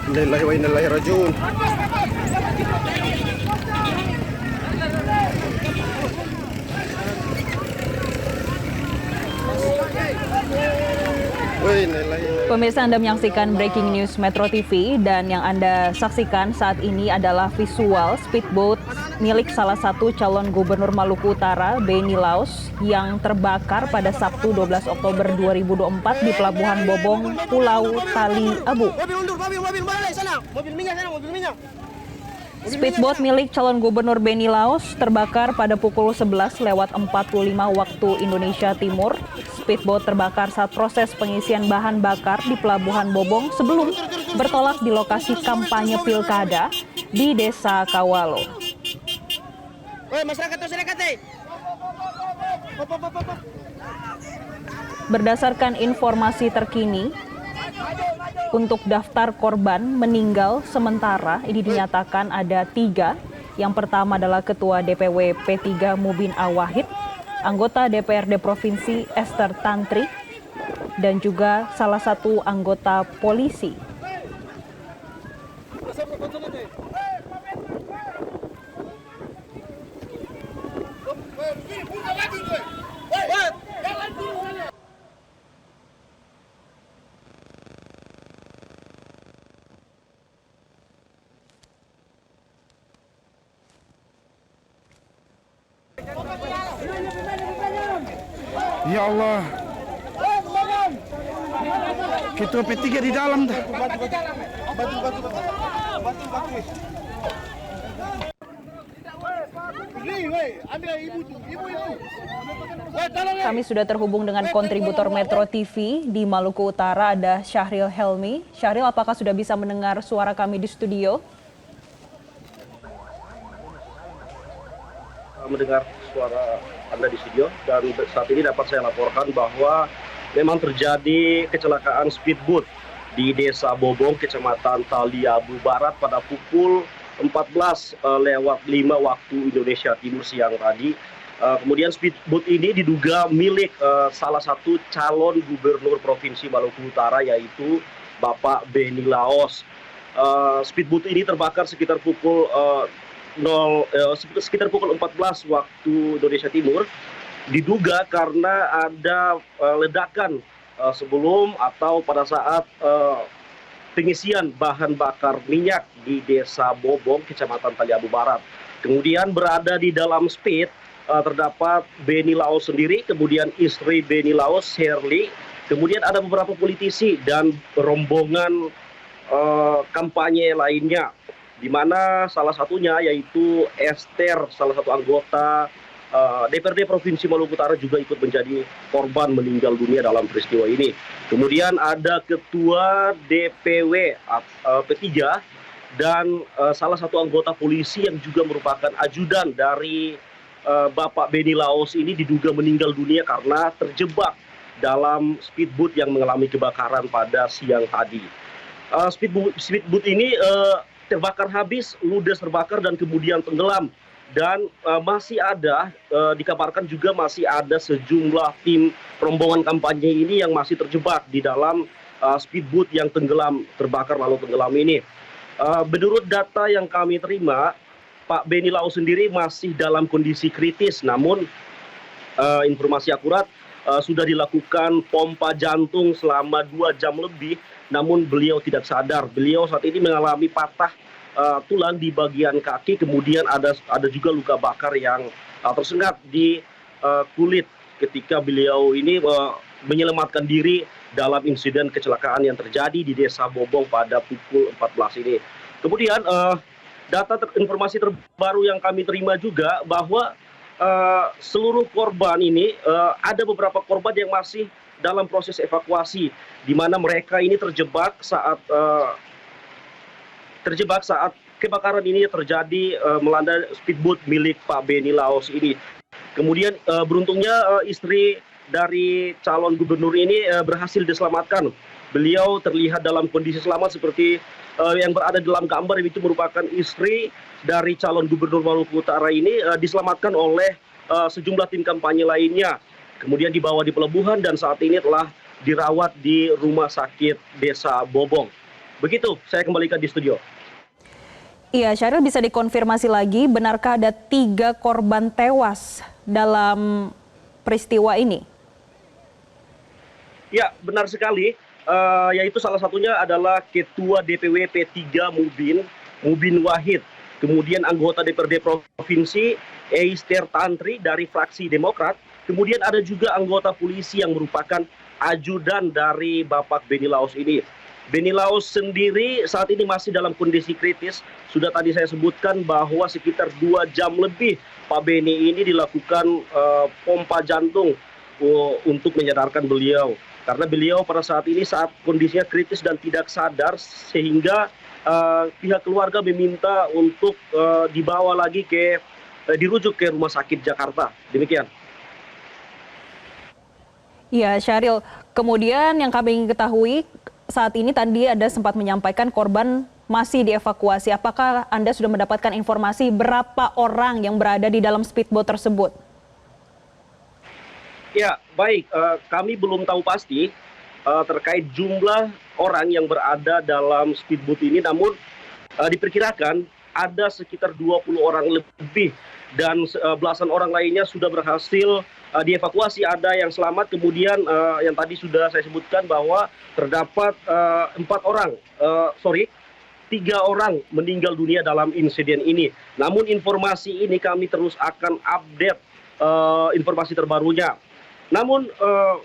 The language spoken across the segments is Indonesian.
Lillahi wa inna ilaihi rajiun. Pemirsa, Anda menyaksikan Breaking News Metro TV dan yang Anda saksikan saat ini adalah visual speedboat milik salah satu calon gubernur Maluku Utara, Beni Laos, yang terbakar pada Sabtu 12 Oktober 2024 di Pelabuhan Bobong, Pulau Tali Abu. Speedboat milik calon gubernur Beni Laos terbakar pada pukul 11.45 waktu Indonesia Timur. Speedboat terbakar saat proses pengisian bahan bakar di Pelabuhan Bobong sebelum bertolak di lokasi kampanye pilkada di Desa Kawalo. Berdasarkan informasi terkini, untuk daftar korban meninggal sementara ini dinyatakan ada 3. Yang pertama adalah Ketua DPW P3 Mubin Awahid, anggota DPRD Provinsi Esther Tantri, dan juga salah satu anggota polisi. Ya Allah, Ketua P3 di dalam dah. Kami sudah terhubung dengan kontributor Metro TV di Maluku Utara, ada Syahril Helmi. Syahril, apakah sudah bisa mendengar suara kami di studio? Mendengar suara Anda di studio, dan saat ini dapat saya laporkan bahwa memang terjadi kecelakaan speedboat di Desa Bobong, Kecamatan Tali Abu Barat pada pukul 14.05 waktu Indonesia Timur siang tadi. Kemudian speedboat ini diduga milik salah satu calon gubernur Provinsi Maluku Utara, yaitu Bapak Beni Laos. Speedboat ini terbakar sekitar pukul 14 waktu Indonesia Timur, diduga karena ada ledakan sebelum atau pada saat pengisian bahan bakar minyak di Desa Bobong, Kecamatan Tali Abu Barat. Kemudian berada di dalam speed terdapat Beni Laos sendiri, kemudian istri Beni Laos, Shirley, kemudian ada beberapa politisi dan rombongan kampanye lainnya, di mana salah satunya yaitu Esther, salah satu anggota DPRD Provinsi Maluku Utara, juga ikut menjadi korban meninggal dunia dalam peristiwa ini. Kemudian ada Ketua DPW P3 dan salah satu anggota polisi yang juga merupakan ajudan dari Bapak Beni Laos ini diduga meninggal dunia karena terjebak dalam speedboat yang mengalami kebakaran pada siang tadi. Speedboat ini terbakar habis, ludes terbakar dan kemudian tenggelam. Dan masih ada, dikabarkan juga masih ada sejumlah tim rombongan kampanye ini yang masih terjebak di dalam speedboat yang tenggelam, terbakar lalu tenggelam ini. Menurut data yang kami terima, Pak Beni Laos sendiri masih dalam kondisi kritis, namun informasi akurat sudah dilakukan pompa jantung selama 2 jam lebih, namun beliau tidak sadar. Beliau saat ini mengalami patah tulang di bagian kaki, kemudian ada juga luka bakar yang tersengat di kulit ketika beliau ini menyelamatkan diri dalam insiden kecelakaan yang terjadi di Desa Bobong pada pukul 14 ini. Kemudian informasi terbaru yang kami terima juga bahwa seluruh korban ini, ada beberapa korban yang masih dalam proses evakuasi, di mana mereka ini terjebak saat kebakaran ini terjadi melanda speedboat milik Pak Beni Laos ini. Kemudian beruntungnya istri dari calon gubernur ini berhasil diselamatkan. Beliau terlihat dalam kondisi selamat seperti yang berada dalam gambar, itu merupakan istri dari calon gubernur Maluku Utara ini, diselamatkan oleh sejumlah tim kampanye lainnya. Kemudian dibawa di pelabuhan dan saat ini telah dirawat di rumah sakit Desa Bobong. Begitu, saya kembalikan di studio. Iya, Syahril, bisa dikonfirmasi lagi, benarkah ada 3 korban tewas dalam peristiwa ini? Ya, benar sekali. Yaitu salah satunya adalah Ketua DPW P3 Mubin Wahid. Kemudian anggota DPRD Provinsi Eister Tantri dari fraksi Demokrat. Kemudian ada juga anggota polisi yang merupakan ajudan dari Bapak Beni Laos ini. Beni Laos sendiri saat ini masih dalam kondisi kritis. Sudah tadi saya sebutkan bahwa sekitar 2 jam lebih Pak Beni ini dilakukan pompa jantung untuk menyadarkan beliau. Karena beliau pada saat ini saat kondisinya kritis dan tidak sadar, sehingga pihak keluarga meminta untuk dibawa lagi dirujuk ke Rumah Sakit Jakarta. Demikian. Iya, Syahril. Kemudian yang kami ketahui saat ini tadi Anda sempat menyampaikan korban masih dievakuasi. Apakah Anda sudah mendapatkan informasi berapa orang yang berada di dalam speedboat tersebut? Ya, baik. Kami belum tahu pasti terkait jumlah orang yang berada dalam speedboat ini. Namun diperkirakan ada sekitar 20 orang lebih dan belasan orang lainnya sudah berhasil dievakuasi. Ada yang selamat, kemudian yang tadi sudah saya sebutkan bahwa terdapat 3 orang meninggal dunia dalam insiden ini. Namun informasi ini kami terus akan update informasi terbarunya. Namun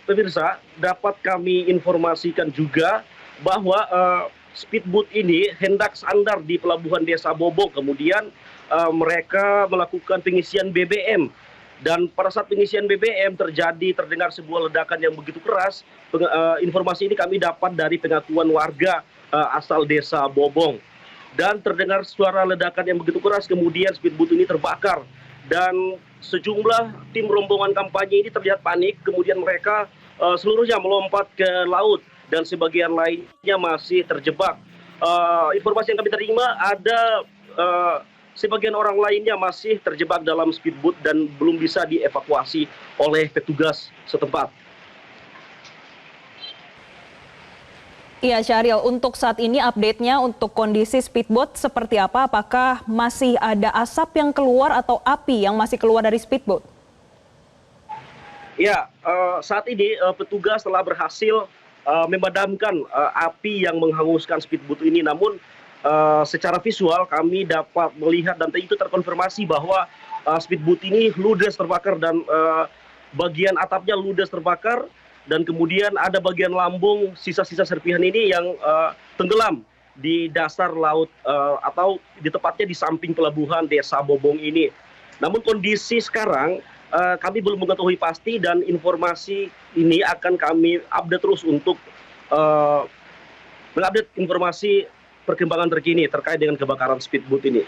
pemirsa, dapat kami informasikan juga bahwa speedboat ini hendak sandar di pelabuhan Desa Bobong. Kemudian mereka melakukan pengisian BBM. Dan pada saat pengisian BBM terdengar sebuah ledakan yang begitu keras. Informasi ini kami dapat dari pengakuan warga asal Desa Bobong. Dan terdengar suara ledakan yang begitu keras, kemudian speedboat ini terbakar. Dan sejumlah tim rombongan kampanye ini terlihat panik, kemudian mereka seluruhnya melompat ke laut dan sebagian lainnya masih terjebak. Informasi yang kami terima ada sebagian orang lainnya masih terjebak dalam speedboat dan belum bisa dievakuasi oleh petugas setempat. Iya, Syahril, untuk saat ini update-nya untuk kondisi speedboat seperti apa? Apakah masih ada asap yang keluar atau api yang masih keluar dari speedboat? Ya, saat ini petugas telah berhasil memadamkan api yang menghanguskan speedboat ini. Namun secara visual kami dapat melihat dan itu terkonfirmasi bahwa speedboat ini ludes terbakar dan bagian atapnya ludes terbakar. Dan kemudian ada bagian lambung sisa-sisa serpihan ini yang tenggelam di dasar laut atau tepatnya di samping pelabuhan Desa Bobong ini. Namun kondisi sekarang kami belum mengetahui pasti dan informasi ini akan kami update terus untuk mengupdate informasi perkembangan terkini terkait dengan kebakaran speedboat ini.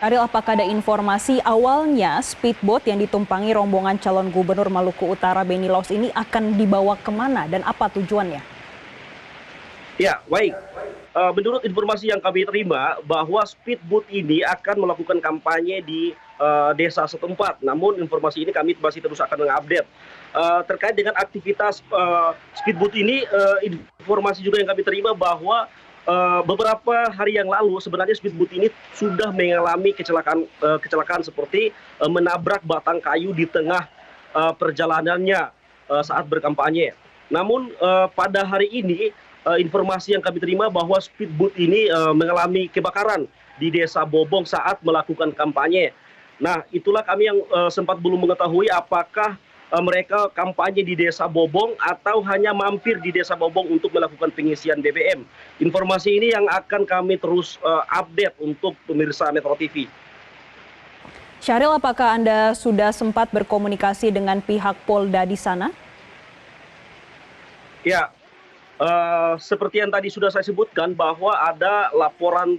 Syahril, apakah ada informasi awalnya speedboat yang ditumpangi rombongan calon gubernur Maluku Utara Beni Laos ini akan dibawa kemana dan apa tujuannya? Ya, baik. Menurut informasi yang kami terima bahwa speedboat ini akan melakukan kampanye di desa setempat. Namun informasi ini kami masih terus akan mengupdate. Terkait dengan aktivitas speedboat ini, informasi juga yang kami terima bahwa beberapa hari yang lalu sebenarnya speedboat ini sudah mengalami kecelakaan seperti menabrak batang kayu di tengah perjalanannya saat berkampanye. Namun pada hari ini informasi yang kami terima bahwa speedboat ini mengalami kebakaran di Desa Bobong saat melakukan kampanye. Nah, itulah kami yang sempat belum mengetahui apakah mereka kampanye di Desa Bobong atau hanya mampir di Desa Bobong untuk melakukan pengisian BBM. Informasi ini yang akan kami terus update untuk pemirsa Metro TV. Syahril, apakah Anda sudah sempat berkomunikasi dengan pihak Polda di sana? Ya, seperti yang tadi sudah saya sebutkan bahwa ada laporan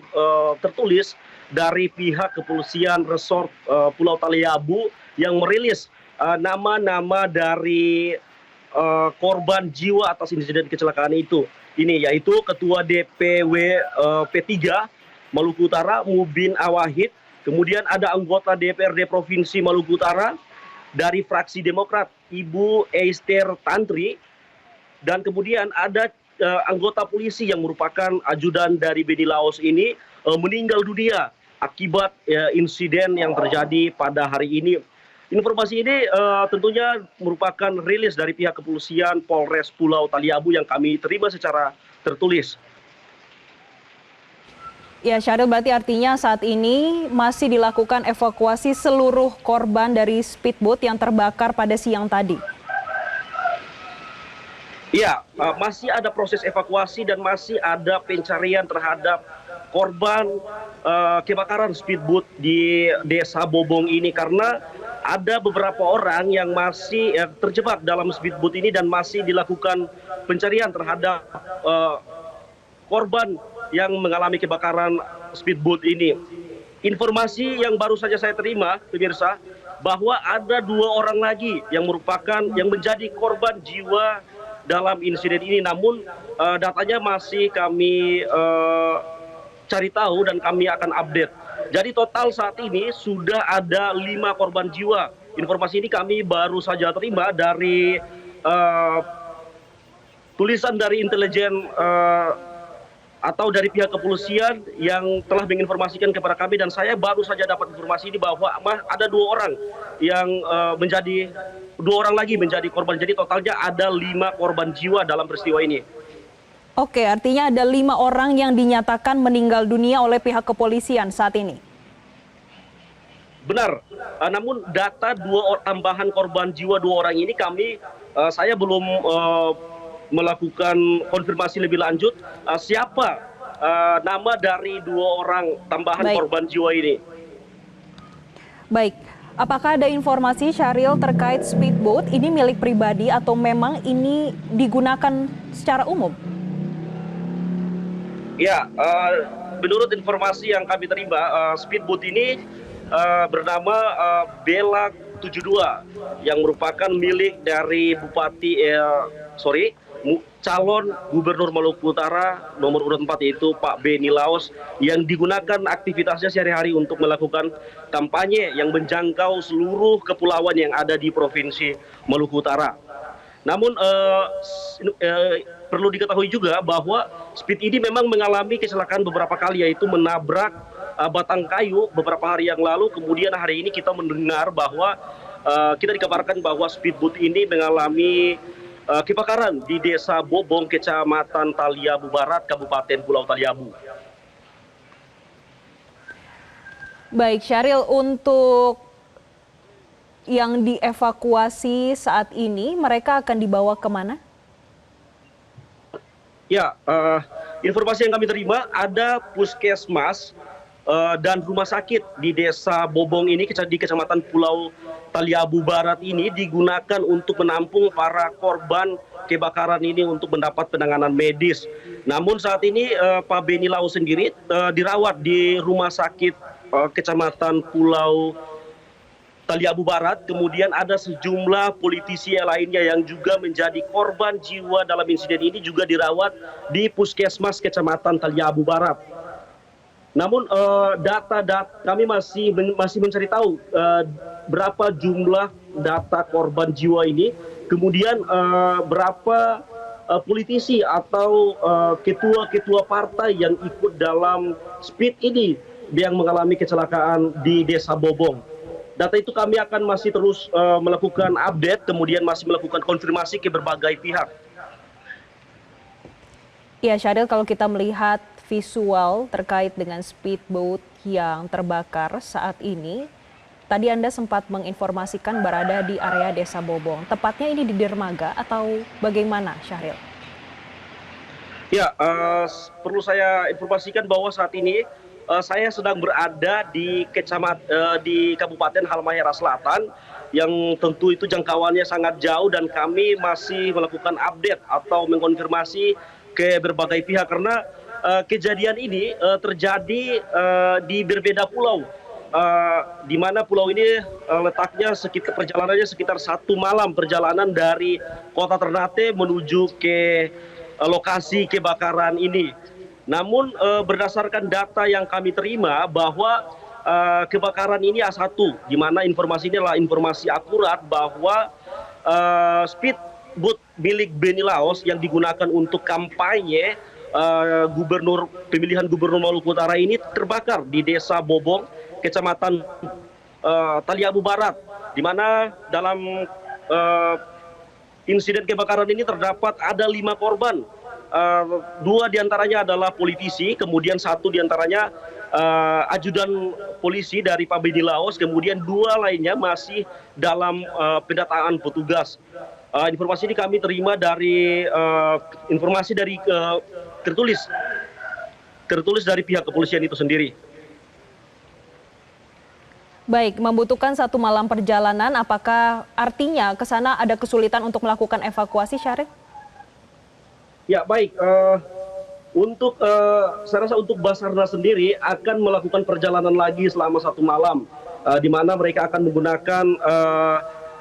tertulis dari pihak kepolisian resort Pulau Taliabu yang merilis nama-nama dari korban jiwa atas insiden kecelakaan itu. Ini yaitu Ketua DPW P3 Maluku Utara Mubin Awahid, kemudian ada anggota DPRD Provinsi Maluku Utara dari fraksi Demokrat Ibu Eister Tantri, dan kemudian ada anggota polisi yang merupakan ajudan dari Beni Laos ini meninggal dunia akibat insiden yang terjadi pada hari ini. Informasi ini tentunya merupakan rilis dari pihak kepolisian Polres Pulau Taliabu yang kami terima secara tertulis. Ya, Syahril, berarti artinya saat ini masih dilakukan evakuasi seluruh korban dari speedboat yang terbakar pada siang tadi. Ya, masih ada proses evakuasi dan masih ada pencarian terhadap korban kebakaran speedboat di Desa Bobong ini, karena ada beberapa orang yang masih terjebak dalam speedboat ini dan masih dilakukan pencarian terhadap korban yang mengalami kebakaran speedboat ini. Informasi yang baru saja saya terima, pemirsa, bahwa ada 2 orang lagi yang menjadi korban jiwa dalam insiden ini. Namun datanya masih kami cari tahu dan kami akan update. Jadi total saat ini sudah ada 5 korban jiwa. Informasi ini kami baru saja terima dari tulisan dari intelijen atau dari pihak kepolisian yang telah menginformasikan kepada kami, dan saya baru saja dapat informasi ini bahwa ada 2 orang yang menjadi 2 orang lagi menjadi korban. Jadi totalnya ada 5 korban jiwa dalam peristiwa ini. Oke, artinya ada 5 orang yang dinyatakan meninggal dunia oleh pihak kepolisian saat ini. Benar. Namun data tambahan korban jiwa 2 orang ini saya belum melakukan konfirmasi lebih lanjut siapa nama dari 2 orang tambahan korban jiwa ini. Baik, apakah ada informasi, Syahril, terkait speedboat ini milik pribadi atau memang ini digunakan secara umum? Ya, menurut informasi yang kami terima, speedboat ini bernama Bela 72 yang merupakan milik dari calon Gubernur Maluku Utara nomor urut 4, yaitu Pak Beni Laos, yang digunakan aktivitasnya sehari-hari untuk melakukan kampanye yang menjangkau seluruh kepulauan yang ada di Provinsi Maluku Utara. Namun perlu diketahui juga bahwa speed ini memang mengalami kecelakaan beberapa kali, yaitu menabrak batang kayu beberapa hari yang lalu. Kemudian hari ini kita mendengar bahwa kita dikabarkan bahwa speedboat ini mengalami kebakaran di Desa Bobong, Kecamatan Taliabu Barat, Kabupaten Pulau Taliabu. Baik, Syahril, untuk yang dievakuasi saat ini, mereka akan dibawa kemana? Ya, informasi yang kami terima ada puskesmas dan rumah sakit di Desa Bobong ini di Kecamatan Pulau Taliabu Barat ini digunakan untuk menampung para korban kebakaran ini untuk mendapat penanganan medis. Namun saat ini Pak Beni Laos sendiri dirawat di rumah sakit Kecamatan Pulau Taliabu Barat. Kemudian ada sejumlah politisi lainnya yang juga menjadi korban jiwa dalam insiden ini juga dirawat di puskesmas Kecamatan Taliabu Barat. Namun kami masih mencari tahu berapa jumlah data korban jiwa ini, kemudian berapa politisi atau ketua-ketua partai yang ikut dalam speed ini yang mengalami kecelakaan di Desa Bobong. Data itu kami akan masih terus melakukan update, kemudian masih melakukan konfirmasi ke berbagai pihak. Ya, Syahril, kalau kita melihat visual terkait dengan speedboat yang terbakar saat ini, tadi Anda sempat menginformasikan berada di area Desa Bobong. Tepatnya ini di dermaga atau bagaimana, Syahril? Ya, perlu saya informasikan bahwa saat ini saya sedang berada di Kabupaten Halmahera Selatan, yang tentu itu jangkauannya sangat jauh, dan kami masih melakukan update atau mengkonfirmasi ke berbagai pihak karena kejadian ini terjadi di berbeda pulau, di mana pulau ini letaknya perjalanannya sekitar 1 malam perjalanan dari kota Ternate menuju ke lokasi kebakaran ini. Namun berdasarkan data yang kami terima bahwa kebakaran ini A1, di mana informasi ini adalah informasi akurat bahwa speed speedboat milik Beni Laos yang digunakan untuk kampanye pemilihan gubernur Maluku Utara ini terbakar di Desa Bobong, Kecamatan Taliabu Barat, di mana dalam insiden kebakaran ini terdapat ada 5 korban. 2 diantaranya adalah politisi, kemudian 1 diantaranya ajudan polisi dari Pak Beni Laos, kemudian 2 lainnya masih dalam pendataan petugas. Informasi ini kami terima dari informasi dari tertulis dari pihak kepolisian itu sendiri. Baik, membutuhkan 1 malam perjalanan, apakah artinya ke sana ada kesulitan untuk melakukan evakuasi, Syarif? Ya baik, saya rasa untuk Basarnas sendiri akan melakukan perjalanan lagi selama 1 malam, di mana mereka akan menggunakan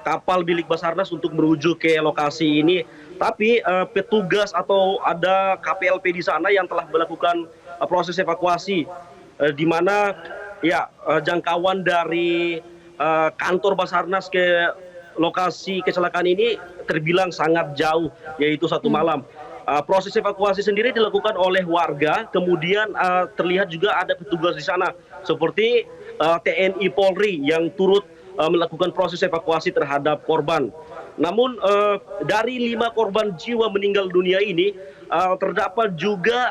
kapal milik Basarnas untuk menuju ke lokasi ini. Tapi petugas atau ada KPLP di sana yang telah melakukan proses evakuasi, di mana ya jangkauan dari kantor Basarnas ke lokasi kecelakaan ini terbilang sangat jauh, yaitu 1 malam. Proses evakuasi sendiri dilakukan oleh warga, kemudian terlihat juga ada petugas di sana seperti TNI Polri yang turut melakukan proses evakuasi terhadap korban. Namun dari 5 korban jiwa meninggal dunia ini terdapat juga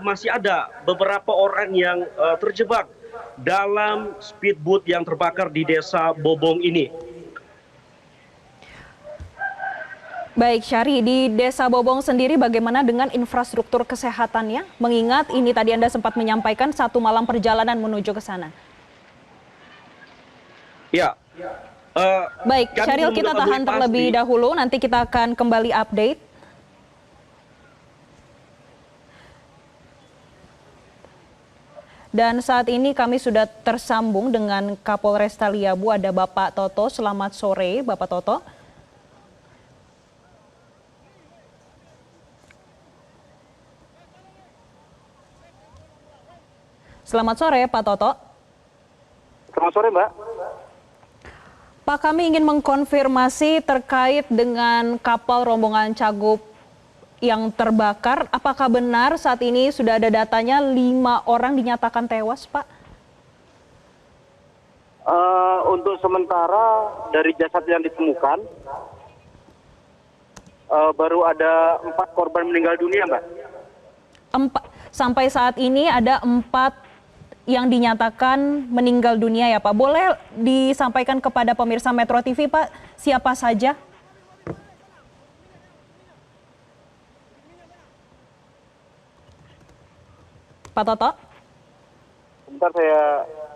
masih ada beberapa orang yang terjebak dalam speedboat yang terbakar di Desa Bobong ini. Baik, Syari, di Desa Bobong sendiri bagaimana dengan infrastruktur kesehatannya? Mengingat ini tadi Anda sempat menyampaikan 1 malam perjalanan menuju ke sana. Ya. Baik, Syaril, kita tahan terlebih dahulu, nanti kita akan kembali update. Dan saat ini kami sudah tersambung dengan Kapolres Taliabu, ada Bapak Toto. Selamat sore, Bapak Toto. Selamat sore, Pak Toto. Selamat sore, Mbak. Pak, kami ingin mengkonfirmasi terkait dengan kapal rombongan Cagup yang terbakar. Apakah benar saat ini sudah ada datanya 5 orang dinyatakan tewas, Pak? Untuk sementara dari jasad yang ditemukan, baru ada 4 korban meninggal dunia, Mbak. Sampai saat ini ada 4 yang dinyatakan meninggal dunia ya Pak. Boleh disampaikan kepada pemirsa Metro TV Pak, siapa saja? Pak Toto? Sebentar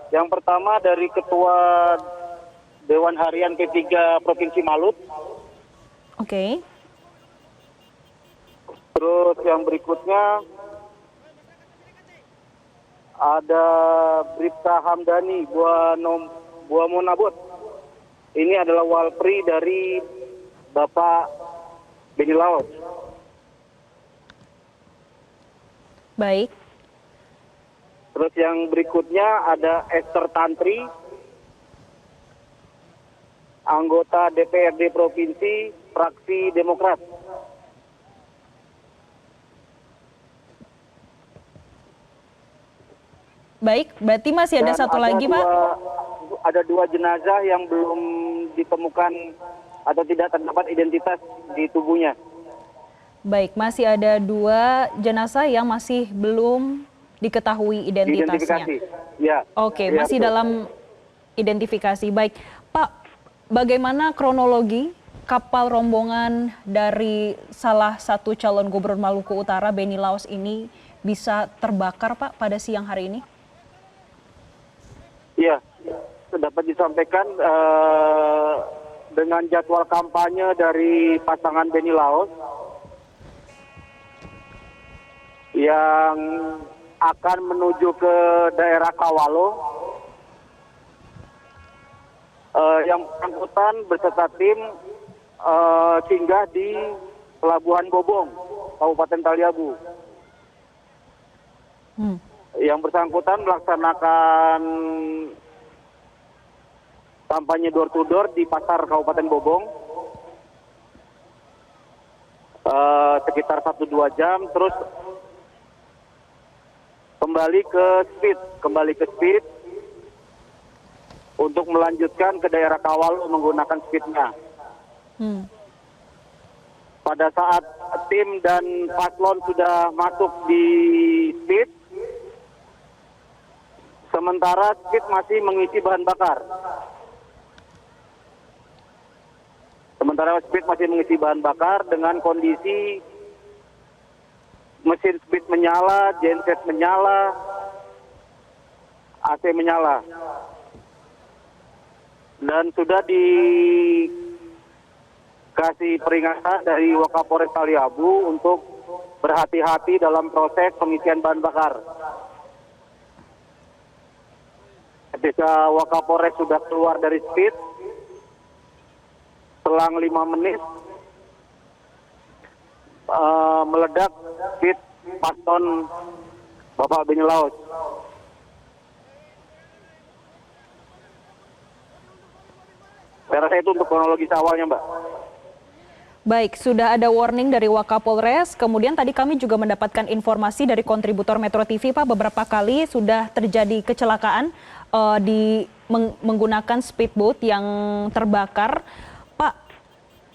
yang pertama dari Ketua Dewan Harian P3 Provinsi Malut. Oke. Terus yang berikutnya ada Bribka Hamdani Buamonabot. Ini adalah walpri dari Bapak Beni Laos. Baik. Terus yang berikutnya ada Esther Tantri, anggota DPRD Provinsi, fraksi Demokrat. Baik, berarti masih ada satu lagi, Pak? Ada 2 jenazah yang belum ditemukan atau tidak terdapat identitas di tubuhnya. Baik, masih ada 2 jenazah yang masih belum diketahui identitasnya. Ya. Oke, ya, masih betul. dalam identifikasi. Baik, Pak, bagaimana kronologi kapal rombongan dari salah satu calon gubernur Maluku Utara, Beni Laos ini bisa terbakar, Pak, pada siang hari ini? Ya, dapat disampaikan dengan jadwal kampanye dari pasangan Beni Laos yang akan menuju ke daerah Kawalo, yang bersangkutan beserta tim singgah di Pelabuhan Bobong, Kabupaten Taliabu. Yang bersangkutan melaksanakan kampanye door to door di pasar Kabupaten Bobong. sekitar 1-2 jam, terus kembali ke speed untuk melanjutkan ke daerah Kawalu menggunakan speednya. Pada saat tim dan paslon sudah masuk di speed, sementara speed masih mengisi bahan bakar. Dengan kondisi mesin speed menyala, genset menyala, AC menyala. Dan sudah dikasih peringatan dari Wakapolres Taliabu untuk berhati-hati dalam proses pengisian bahan bakar. Ketika Wakapolres sudah keluar dari speed, selang 5 menit meledak speed Paston Bapak Beni Laos. Saya rasa itu untuk kronologis awalnya, Mbak. Baik, sudah ada warning dari Wakapolres. Kemudian tadi kami juga mendapatkan informasi dari kontributor Metro TV, Pak, beberapa kali sudah terjadi kecelakaan menggunakan speedboat yang terbakar. Pak,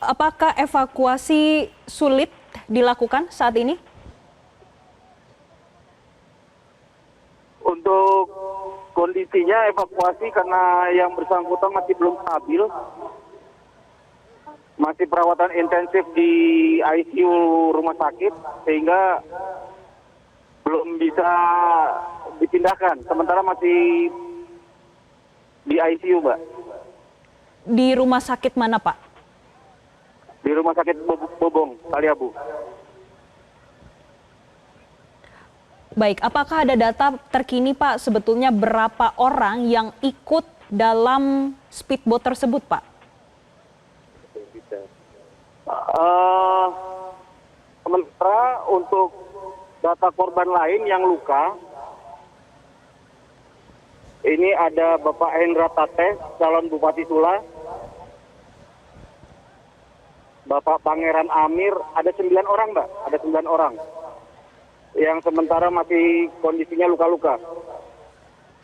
apakah evakuasi sulit dilakukan saat ini? Untuk kondisinya evakuasi karena yang bersangkutan masih belum stabil. Masih perawatan intensif di ICU rumah sakit sehingga belum bisa dipindahkan. Sementara masih di ICU, Mbak. Di rumah sakit mana, Pak? Di rumah sakit Bobong, Taliabu. Baik, apakah ada data terkini, Pak, sebetulnya berapa orang yang ikut dalam speedboat tersebut, Pak? Sementara untuk data korban lain yang luka, ini ada Bapak Hendra Tate, calon Bupati Sula, Bapak Pangeran Amir, ada 9 orang, Mbak, ada 9 orang. Yang sementara masih kondisinya luka-luka.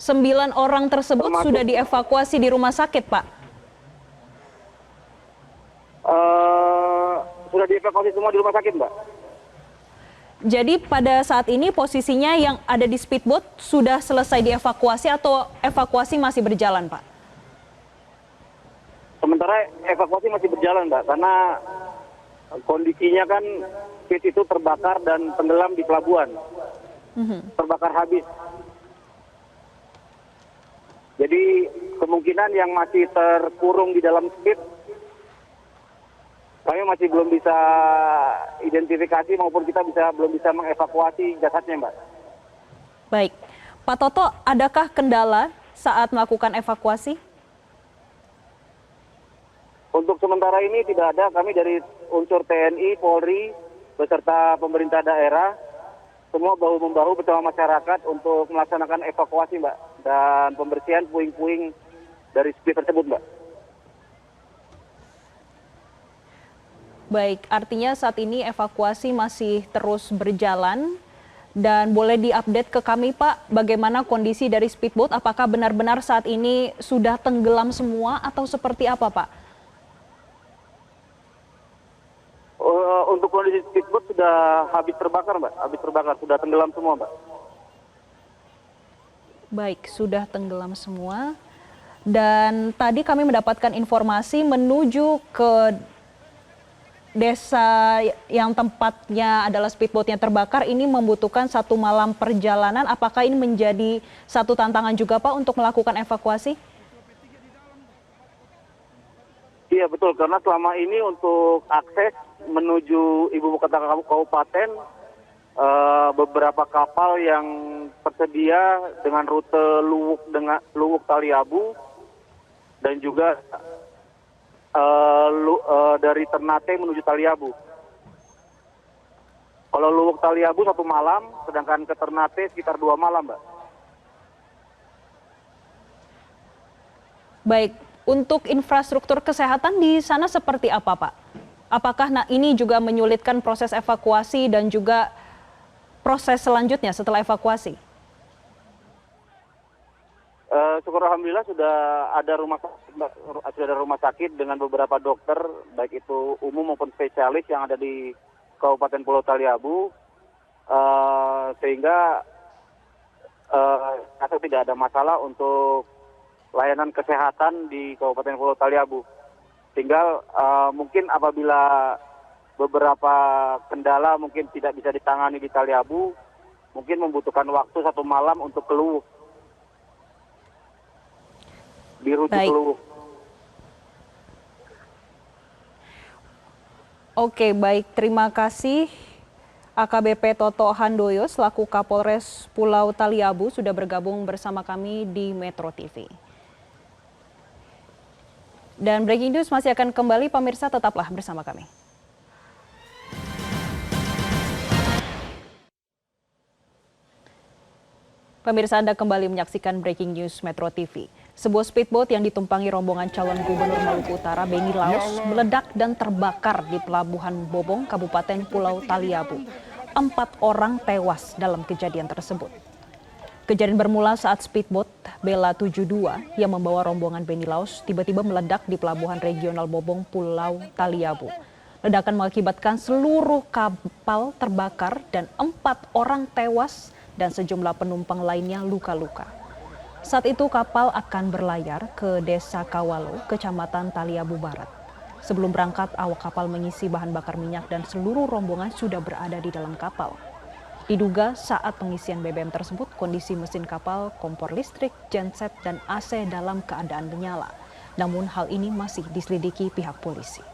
9 orang tersebut Termasuk, sudah dievakuasi di rumah sakit, Pak? Sudah dievakuasi semua di rumah sakit, Mbak. Jadi pada saat ini posisinya yang ada di speedboat sudah selesai dievakuasi atau evakuasi masih berjalan, Pak? Sementara evakuasi masih berjalan, Mbak, karena kondisinya kan speed itu terbakar dan tenggelam di pelabuhan. Terbakar habis. Jadi kemungkinan yang masih terkurung di dalam speed kami masih belum bisa identifikasi maupun kita belum bisa mengevakuasi jasadnya, Mbak. Baik. Pak Toto, adakah kendala saat melakukan evakuasi? Untuk sementara ini tidak ada. Kami dari unsur TNI, Polri, beserta pemerintah daerah, semua bahu-membahu bersama masyarakat untuk melaksanakan evakuasi, Mbak. Dan pembersihan puing-puing dari speed tersebut, Mbak. Baik, artinya saat ini evakuasi masih terus berjalan. Dan boleh diupdate ke kami, Pak, bagaimana kondisi dari speedboat? Apakah benar-benar saat ini sudah tenggelam semua atau seperti apa, Pak? Untuk kondisi speedboat sudah habis terbakar, Mbak. Habis terbakar, sudah tenggelam semua, Mbak. Baik, sudah tenggelam semua. Dan tadi kami mendapatkan informasi menuju ke desa yang tempatnya adalah speedboatnya terbakar ini membutuhkan 1 malam perjalanan. Apakah ini menjadi satu tantangan juga, Pak, untuk melakukan evakuasi? Iya, betul. Karena selama ini untuk akses menuju ibu kota kabupaten, beberapa kapal yang tersedia dengan rute Luwuk Taliabu dan juga dari Ternate menuju Taliabu. Kalau Luwuk Taliabu 1 malam, sedangkan ke Ternate sekitar 2 malam, Mbak. Baik, untuk infrastruktur kesehatan di sana seperti apa, Pak? Apakah ini juga menyulitkan proses evakuasi dan juga proses selanjutnya setelah evakuasi? Syukur alhamdulillah sudah ada rumah sakit dengan beberapa dokter baik itu umum maupun spesialis yang ada di Kabupaten Pulau Taliabu, sehingga tidak ada masalah untuk layanan kesehatan di Kabupaten Pulau Taliabu. Tinggal mungkin apabila beberapa kendala mungkin tidak bisa ditangani di Taliabu, mungkin membutuhkan waktu 1 malam untuk keluar. Dirujuk keluar. Oke, baik. Terima kasih AKBP Toto Handoyo selaku Kapolres Pulau Taliabu sudah bergabung bersama kami di Metro TV. Dan breaking news masih akan kembali, pemirsa tetaplah bersama kami. Pemirsa, Anda kembali menyaksikan Breaking News Metro TV. Sebuah speedboat yang ditumpangi rombongan calon gubernur Maluku Utara Beni Laos meledak dan terbakar di Pelabuhan Bobong, Kabupaten Pulau Taliabu. 4 orang tewas dalam kejadian tersebut. Kejadian bermula saat speedboat Bella 72 yang membawa rombongan Beni Laos tiba-tiba meledak di Pelabuhan Regional Bobong, Pulau Taliabu. Ledakan mengakibatkan seluruh kapal terbakar dan 4 orang tewas dan sejumlah penumpang lainnya luka-luka. Saat itu kapal akan berlayar ke Desa Kawalo, Kecamatan Taliabu Barat. Sebelum berangkat, awak kapal mengisi bahan bakar minyak dan seluruh rombongan sudah berada di dalam kapal. Diduga saat pengisian BBM tersebut, kondisi mesin kapal, kompor listrik, genset, dan AC dalam keadaan menyala. Namun hal ini masih diselidiki pihak polisi.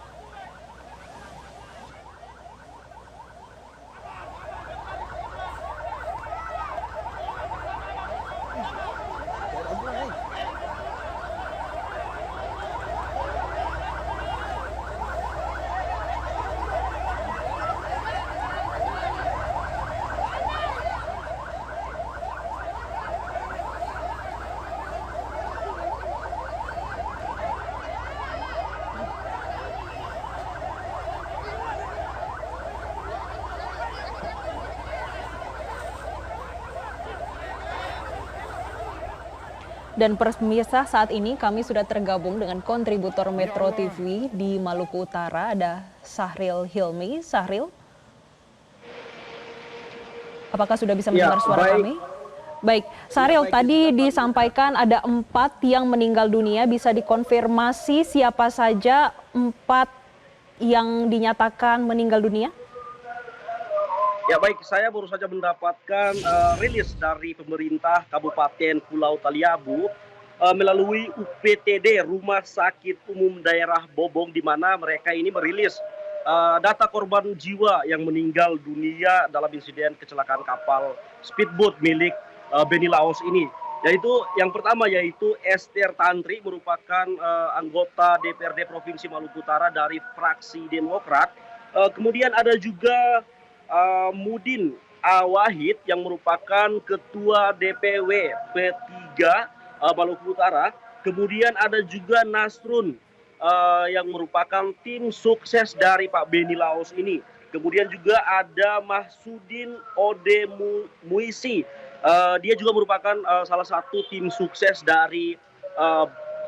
Dan pemirsa, saat ini kami sudah tergabung dengan kontributor Metro TV di Maluku Utara, ada Sahril Hilmi. Sahril, apakah sudah bisa mendengar suara kami? Baik, Sahril, tadi disampaikan ada 4 yang meninggal dunia, bisa dikonfirmasi siapa saja 4 yang dinyatakan meninggal dunia? Ya baik, saya baru saja mendapatkan rilis dari pemerintah Kabupaten Pulau Taliabu melalui UPTD Rumah Sakit Umum Daerah Bobong, di mana mereka ini merilis data korban jiwa yang meninggal dunia dalam insiden kecelakaan kapal speedboat milik Beni Laos ini. Yaitu yang pertama yaitu Esther Tantri, merupakan anggota DPRD Provinsi Maluku Utara dari fraksi Demokrat. Kemudian ada juga Mudin Awahid yang merupakan Ketua DPW P3 Maluku Utara. Kemudian ada juga Nasrun yang merupakan tim sukses dari Pak Beni Laos ini. Kemudian juga ada Mahsudin Ode Muisi. Dia juga merupakan salah satu tim sukses dari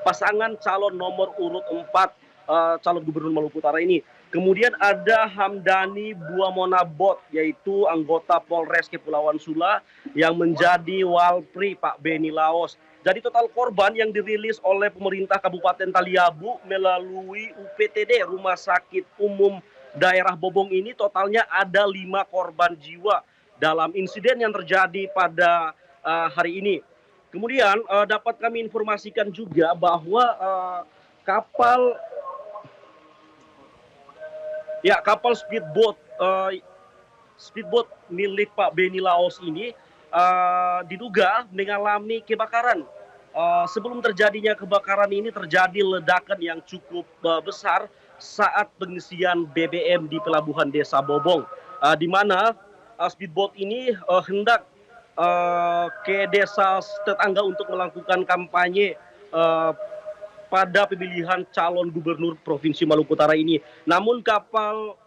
pasangan calon nomor urut 4 calon gubernur Maluku Utara ini. Kemudian ada Hamdani Buamonabot, yaitu anggota Polres Kepulauan Sula yang menjadi walpri Pak Beni Laos. Jadi total korban yang dirilis oleh pemerintah Kabupaten Taliabu melalui UPTD Rumah Sakit Umum Daerah Bobong ini totalnya ada 5 korban jiwa dalam insiden yang terjadi pada hari ini. Kemudian dapat kami informasikan juga bahwa kapal speedboat milik Pak Beni Laos ini diduga mengalami kebakaran. Sebelum terjadinya kebakaran ini terjadi ledakan yang cukup besar saat pengisian BBM di pelabuhan Desa Bobong, di mana speedboat ini hendak ke desa tetangga untuk melakukan kampanye pada pemilihan calon gubernur Provinsi Maluku Utara ini. Namun kapal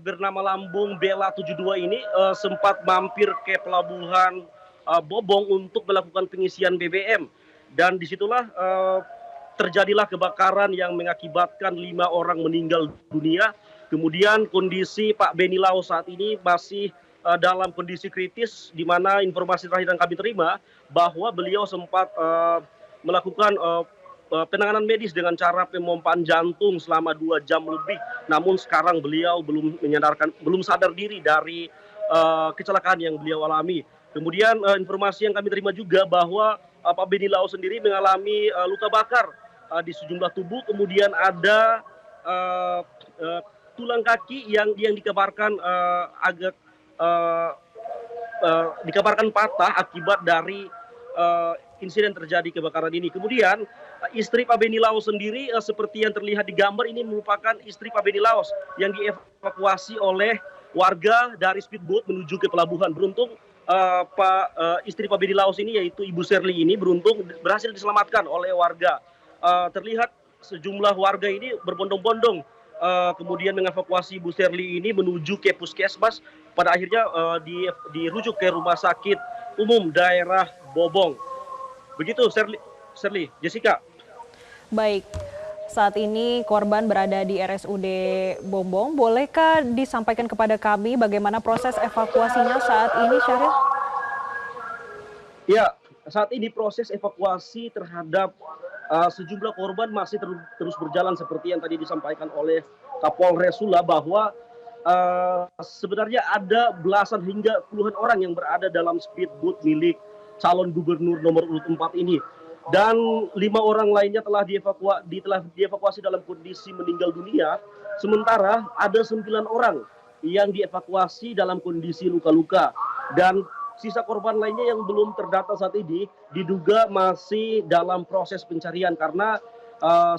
bernama Lambung Bela 72 ini sempat mampir ke pelabuhan Bobong untuk melakukan pengisian BBM, dan disitulah terjadilah kebakaran yang mengakibatkan 5 orang meninggal dunia. Kemudian kondisi Pak Beni Lao saat ini masih dalam kondisi kritis, di mana informasi terakhir yang kami terima bahwa beliau sempat melakukan penanganan medis dengan cara pemompaan jantung selama 2 jam lebih. Namun sekarang beliau belum sadar diri dari kecelakaan yang beliau alami. Kemudian informasi yang kami terima juga bahwa Pak Beni Lao sendiri mengalami luka bakar di sejumlah tubuh. Kemudian ada tulang kaki yang dikabarkan dikabarkan patah akibat dari insiden terjadi kebakaran ini. Kemudian istri Pak Beni Lao sendiri seperti yang terlihat di gambar ini merupakan istri Pak Beni Lao yang dievakuasi oleh warga dari speedboat menuju ke pelabuhan. Beruntung istri Pak Beni Lao ini, yaitu Ibu Serli ini, beruntung berhasil diselamatkan oleh warga. Terlihat sejumlah warga ini berbondong-bondong kemudian mengevakuasi Ibu Serli ini menuju ke puskesmas. Pada akhirnya dirujuk ke rumah sakit umum daerah Bobong. Begitu Serli, Jessica. Baik, saat ini korban berada di RSUD Bobong. Bolehkah disampaikan kepada kami bagaimana proses evakuasinya saat ini, Syahril? Ya, saat ini proses evakuasi terhadap sejumlah korban masih terus berjalan seperti yang tadi disampaikan oleh Kapolres Sula, bahwa sebenarnya ada belasan hingga puluhan orang yang berada dalam speedboat milik calon gubernur nomor urut 4 ini, dan 5 orang lainnya telah dievakuasi dalam kondisi meninggal dunia. Sementara ada 9 orang yang dievakuasi dalam kondisi luka-luka, dan sisa korban lainnya yang belum terdata saat ini diduga masih dalam proses pencarian karena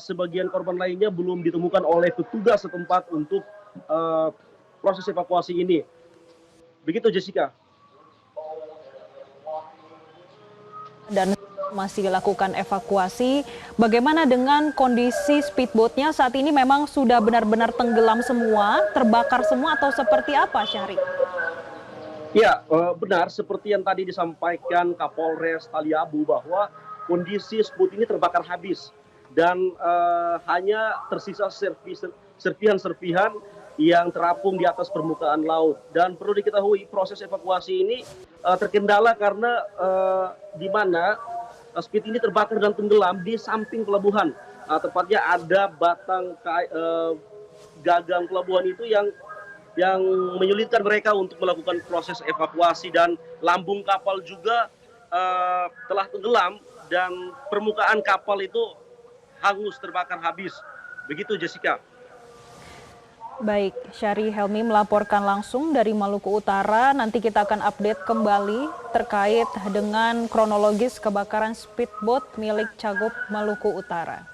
sebagian korban lainnya belum ditemukan oleh petugas setempat untuk proses evakuasi ini. Begitu, Jessica. Dan masih dilakukan evakuasi. Bagaimana dengan kondisi speedboatnya saat ini? Memang sudah benar-benar tenggelam semua, terbakar semua, atau seperti apa, Syahri? Ya, benar seperti yang tadi disampaikan Kapolres Taliabu bahwa kondisi speedboat ini terbakar habis dan hanya tersisa serpihan-serpihan yang terapung di atas permukaan laut. Dan perlu diketahui proses evakuasi ini terkendala karena di mana speed ini terbakar dan tenggelam di samping pelabuhan. Tepatnya ada batang gagang pelabuhan itu yang menyulitkan mereka untuk melakukan proses evakuasi, dan lambung kapal juga telah tenggelam dan permukaan kapal itu hangus terbakar habis. Begitu, Jessica. Baik, Syahri Helmi melaporkan langsung dari Maluku Utara. Nanti kita akan update kembali terkait dengan kronologis kebakaran speedboat milik Cagup Maluku Utara.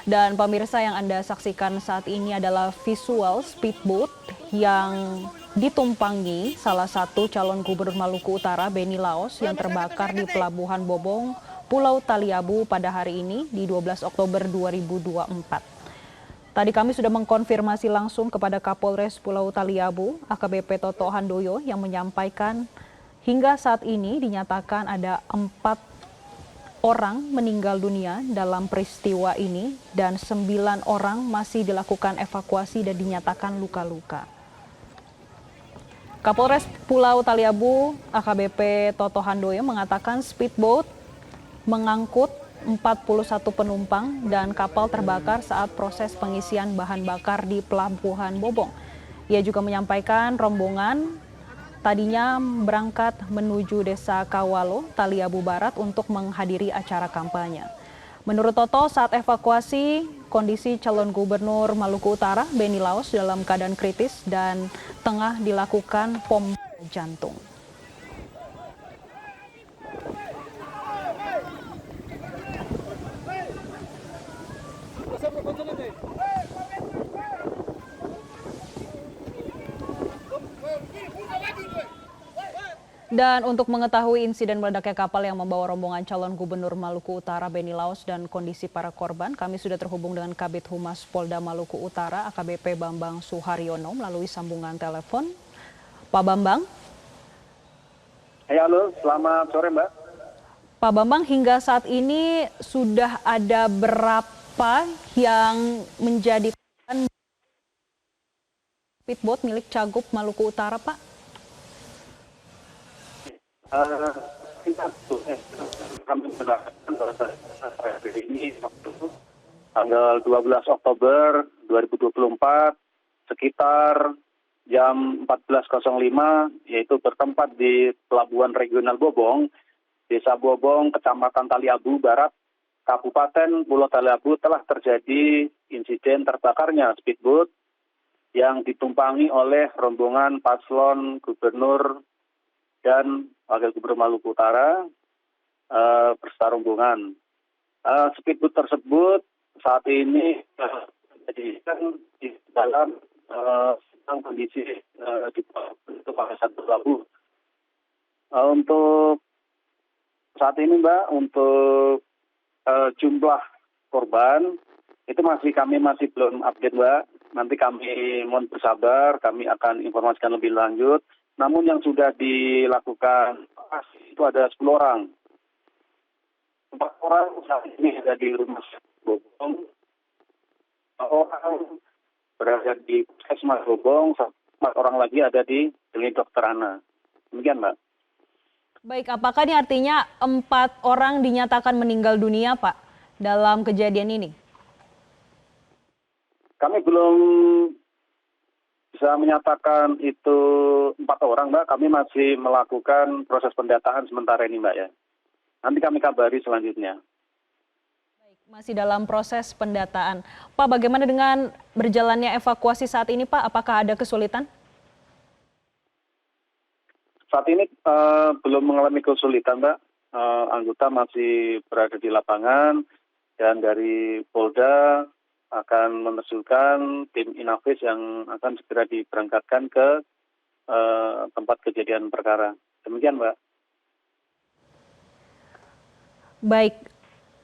Dan pemirsa, yang Anda saksikan saat ini adalah visual speedboat yang ditumpangi salah satu calon gubernur Maluku Utara, Beni Laos, yang terbakar di Pelabuhan Bobong, Pulau Taliabu pada hari ini di 12 Oktober 2024. Tadi kami sudah mengkonfirmasi langsung kepada Kapolres Pulau Taliabu, AKBP Toto Handoyo, yang menyampaikan hingga saat ini dinyatakan ada 4 orang meninggal dunia dalam peristiwa ini dan 9 orang masih dilakukan evakuasi dan dinyatakan luka-luka. Kapolres Pulau Taliabu AKBP Toto Handoyo mengatakan speedboat mengangkut 41 penumpang dan kapal terbakar saat proses pengisian bahan bakar di Pelabuhan Bobong. Ia juga menyampaikan rombongan tadinya berangkat menuju Desa Kawalo, Taliabu Barat untuk menghadiri acara kampanye. Menurut Toto, saat evakuasi, kondisi calon gubernur Maluku Utara, Beni Laos, dalam keadaan kritis dan tengah dilakukan pompa jantung. Dan untuk mengetahui insiden meledaknya kapal yang membawa rombongan calon gubernur Maluku Utara Beni Laos dan kondisi para korban, kami sudah terhubung dengan Kabid Humas Polda Maluku Utara AKBP Bambang Suharyono melalui sambungan telepon. Pak Bambang. Ya, halo, selamat sore Mbak. Pak Bambang, hingga saat ini sudah ada berapa yang menjadi speedboat milik Cagup Maluku Utara, Pak? Kami melakukan ini tanggal 12 Oktober 2024 sekitar jam 14.05 yaitu bertempat di Pelabuhan Regional Bobong, Desa Bobong, Kecamatan Taliabu Barat, Kabupaten Pulau Taliabu telah terjadi insiden terbakarnya speedboat yang ditumpangi oleh rombongan paslon gubernur dan Wakil Gubernur Maluku Utara berserta rombongan. Speedboat tersebut saat ini dijadikan di dalam kondisi di kawasan Taliabu. Untuk saat ini Mbak, untuk jumlah korban itu kami masih belum update Mbak. Nanti kami mohon bersabar, kami akan informasikan lebih lanjut. Namun yang sudah dilakukan itu ada 10 orang. 4 orang saat ini ada di rumah Bobong, 4 orang berada di Puskesmas Bobong, 4 orang lagi ada di Klinik Dr. Ana. Demikian Mbak. Baik, apakah ini artinya 4 orang dinyatakan meninggal dunia Pak dalam kejadian ini? Kami belum bisa menyatakan itu 4 orang Mbak, kami masih melakukan proses pendataan sementara ini Mbak ya. Nanti kami kabari selanjutnya. Baik, masih dalam proses pendataan. Pak, bagaimana dengan berjalannya evakuasi saat ini Pak? Apakah ada kesulitan? Saat ini belum mengalami kesulitan Mbak, anggota masih berada di lapangan dan dari Polda akan menerjunkan tim Inavis yang akan segera diberangkatkan ke tempat kejadian perkara. Demikian Mbak. Baik,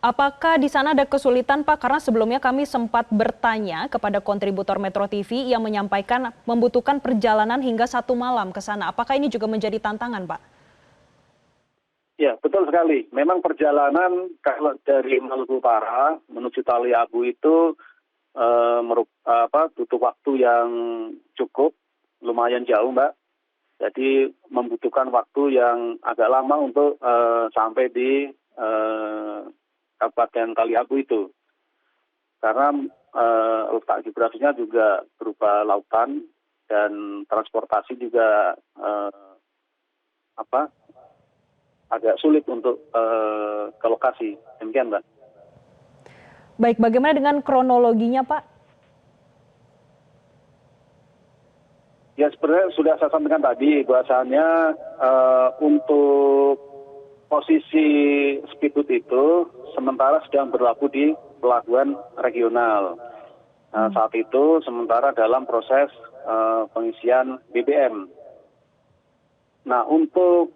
apakah di sana ada kesulitan Pak? Karena sebelumnya kami sempat bertanya kepada kontributor Metro TV yang menyampaikan membutuhkan perjalanan hingga 1 malam ke sana. Apakah ini juga menjadi tantangan Pak? Ya, betul sekali. Memang perjalanan kalau dari Maluku Utara menuju Taliabu itu butuh waktu yang cukup, lumayan jauh Mbak. Jadi membutuhkan waktu yang agak lama untuk sampai di Kabupaten Taliabu itu. Karena letak geografisnya juga berupa lautan dan transportasi juga agak sulit untuk ke lokasi. Demikian Mbak. Baik, bagaimana dengan kronologinya Pak? Ya sebenarnya sudah saya sampaikan tadi bahwasannya untuk posisi speedboat itu sementara sedang berlabuh di pelabuhan regional. Saat itu sementara dalam proses pengisian BBM. Nah untuk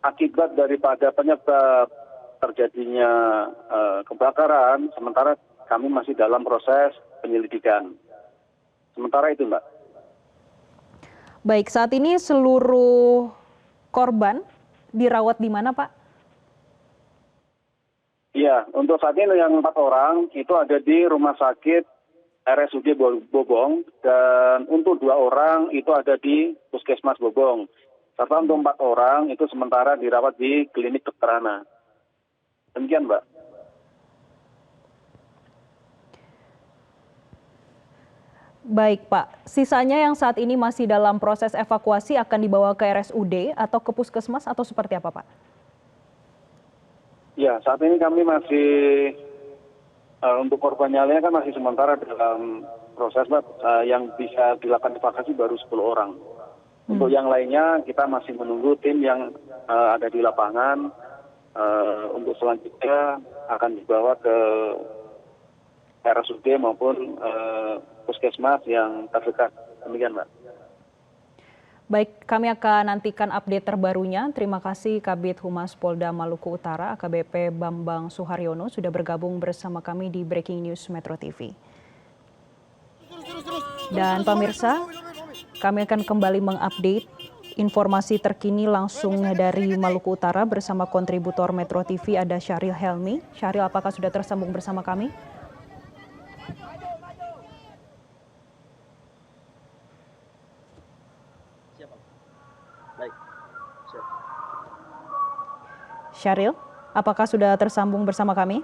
akibat daripada penyebab terjadinya kebakaran, sementara kami masih dalam proses penyelidikan. Sementara itu Mbak. Baik, saat ini seluruh korban dirawat di mana Pak? Iya, untuk saat ini yang 4 orang itu ada di Rumah Sakit RSUD Bobong dan untuk 2 orang itu ada di Puskesmas Bobong. Serta untuk 4 orang itu sementara dirawat di Klinik Dr. Ana. Demikian Mbak. Baik Pak, sisanya yang saat ini masih dalam proses evakuasi akan dibawa ke RSUD atau ke Puskesmas atau seperti apa Pak? Ya, saat ini kami masih untuk korban nyalanya kan masih sementara dalam proses Mbak. Yang bisa dilakukan evakuasi baru 10 orang. Untuk yang lainnya kita masih menunggu tim yang ada di lapangan. Untuk selanjutnya akan dibawa ke RSUD maupun Puskesmas yang terdekat. Demikian Mbak. Baik, kami akan nantikan update terbarunya. Terima kasih Kabid Humas Polda Maluku Utara, AKBP Bambang Suharyono, sudah bergabung bersama kami di Breaking News Metro TV. Dan pemirsa, kami akan kembali mengupdate informasi terkini langsung dari Maluku Utara bersama kontributor Metro TV, ada Syahril Helmi. Syahril, apakah sudah tersambung bersama kami? Syahril, apakah sudah tersambung bersama kami?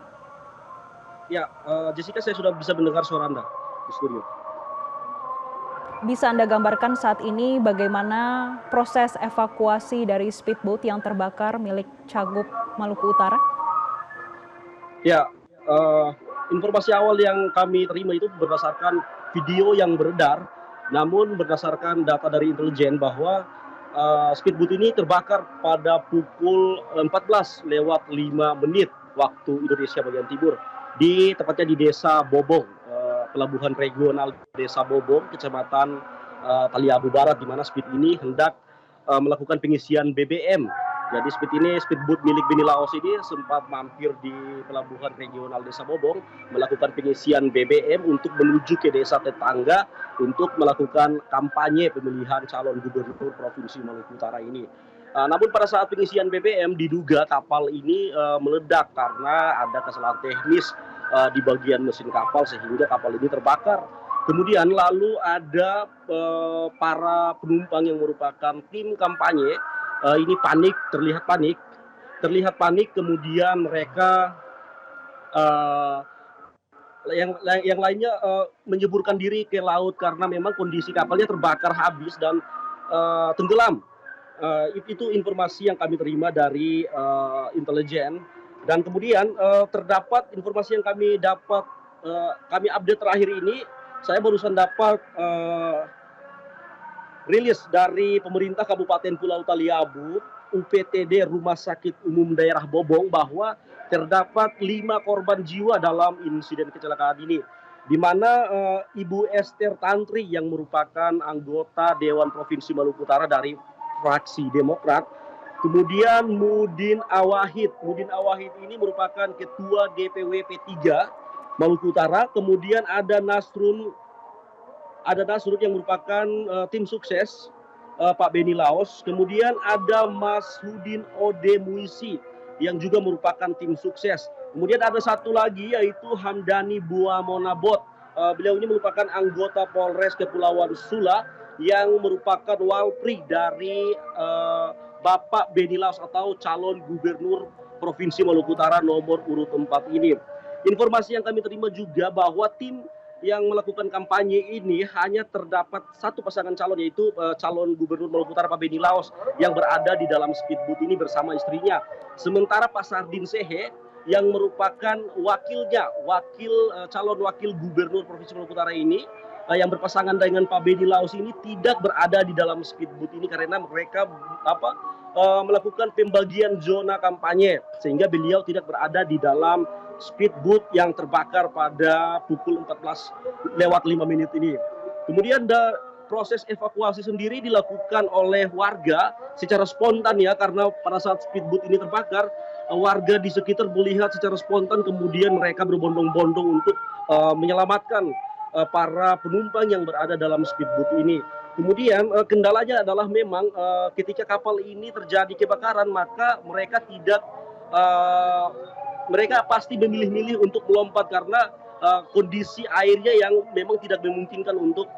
Ya, Jessica, saya sudah bisa mendengar suara Anda di studio. Bisa Anda gambarkan saat ini bagaimana proses evakuasi dari speedboat yang terbakar milik Cagup Maluku Utara? Ya, informasi awal yang kami terima itu berdasarkan video yang beredar, namun berdasarkan data dari intelijen bahwa speedboat ini terbakar pada pukul 14:05 waktu Indonesia bagian timur, tepatnya di Desa Bobong, pelabuhan regional Desa Bobong, Kecamatan Taliabu Barat, di mana speed ini hendak melakukan pengisian BBM. Jadi speedboat milik Beni Laos ini sempat mampir di pelabuhan regional Desa Bobong melakukan pengisian BBM untuk menuju ke desa tetangga untuk melakukan kampanye pemilihan calon gubernur Provinsi Maluku Utara ini. Namun pada saat pengisian BBM diduga kapal ini meledak karena ada kesalahan teknis di bagian mesin kapal sehingga kapal ini terbakar. Kemudian lalu ada para penumpang yang merupakan tim kampanye. Ini terlihat panik. Kemudian mereka yang lainnya menyeburkan diri ke laut karena memang kondisi kapalnya terbakar habis dan tenggelam. Itu informasi yang kami terima dari intelijen. Dan kemudian terdapat informasi yang kami update terakhir ini, saya barusan dapat rilis dari pemerintah Kabupaten Pulau Taliabu, UPTD Rumah Sakit Umum Daerah Bobong, bahwa terdapat 5 korban jiwa dalam insiden kecelakaan ini, di mana Ibu Esther Tantri yang merupakan anggota Dewan Provinsi Maluku Utara dari fraksi Demokrat, kemudian Mudin Awahid ini merupakan Ketua DPW P3 Maluku Utara, kemudian ada Nasrun yang merupakan tim sukses Pak Beni Laos, kemudian ada Mas Hudin Ode Muisi yang juga merupakan tim sukses. Kemudian ada satu lagi yaitu Hamdani Buamonabot. Beliau ini merupakan anggota Polres Kepulauan Sula yang merupakan walpri dari Bapak Beni Laos atau calon gubernur Provinsi Maluku Utara nomor urut 4 ini. Informasi yang kami terima juga bahwa tim yang melakukan kampanye ini hanya terdapat satu pasangan calon, yaitu calon gubernur Maluku Utara Pak Beni Laos yang berada di dalam speedboat ini bersama istrinya. Sementara Pak Sardin Sehe yang merupakan calon wakil gubernur Provinsi Maluku Utara ini yang berpasangan dengan Pak Beni Laos ini tidak berada di dalam speedboat ini karena mereka melakukan pembagian zona kampanye, sehingga beliau tidak berada di dalam speedboat yang terbakar pada pukul 14:05 ini. Kemudian proses evakuasi sendiri dilakukan oleh warga secara spontan ya, karena pada saat speedboat ini terbakar, warga di sekitar melihat secara spontan, kemudian mereka berbondong-bondong untuk menyelamatkan para penumpang yang berada dalam speedboat ini. Kemudian kendalanya adalah memang ketika kapal ini terjadi kebakaran, maka mereka pasti memilih-milih untuk melompat karena kondisi airnya yang memang tidak memungkinkan untuk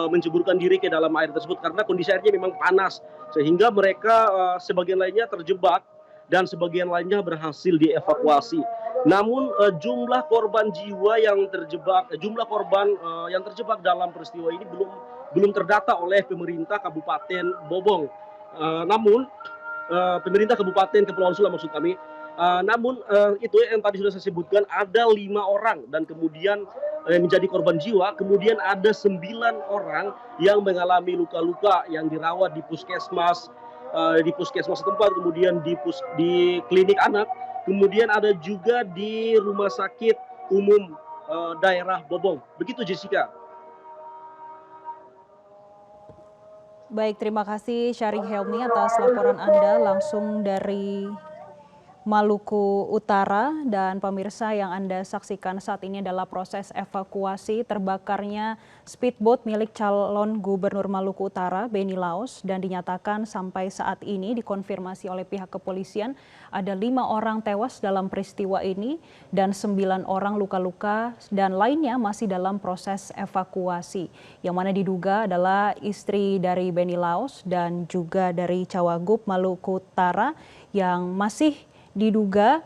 menceburkan diri ke dalam air tersebut karena kondisi airnya memang panas, sehingga mereka sebagian lainnya terjebak dan sebagian lainnya berhasil dievakuasi. Namun jumlah korban yang terjebak dalam peristiwa ini belum terdata oleh pemerintah Kabupaten Bobong. Namun pemerintah Kabupaten Kepulauan Sula maksud kami. Namun itu yang tadi sudah saya sebutkan, ada 5 orang dan kemudian menjadi korban jiwa, kemudian ada 9 orang yang mengalami luka-luka yang dirawat di puskesmas setempat, kemudian di klinik anak, kemudian ada juga di rumah sakit umum daerah Bobong. Begitu Jessica. Baik, terima kasih Syarih Helmi atas laporan Anda langsung dari Maluku Utara. Dan pemirsa, yang Anda saksikan saat ini adalah proses evakuasi terbakarnya speedboat milik calon gubernur Maluku Utara Beni Laos, dan dinyatakan sampai saat ini dikonfirmasi oleh pihak kepolisian ada 5 orang tewas dalam peristiwa ini dan 9 orang luka-luka dan lainnya masih dalam proses evakuasi, yang mana diduga adalah istri dari Beni Laos dan juga dari Cawagup Maluku Utara yang masih diduga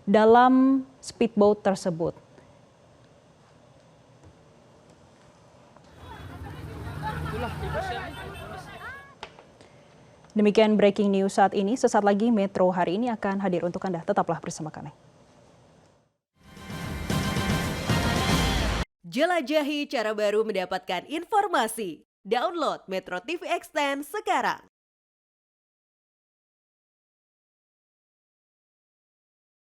dalam speedboat tersebut. Demikian breaking news saat ini. Sesaat lagi Metro Hari Ini akan hadir untuk Anda. Tetaplah bersama kami. Jelajahi cara baru mendapatkan informasi. Download Metro TV Extend sekarang.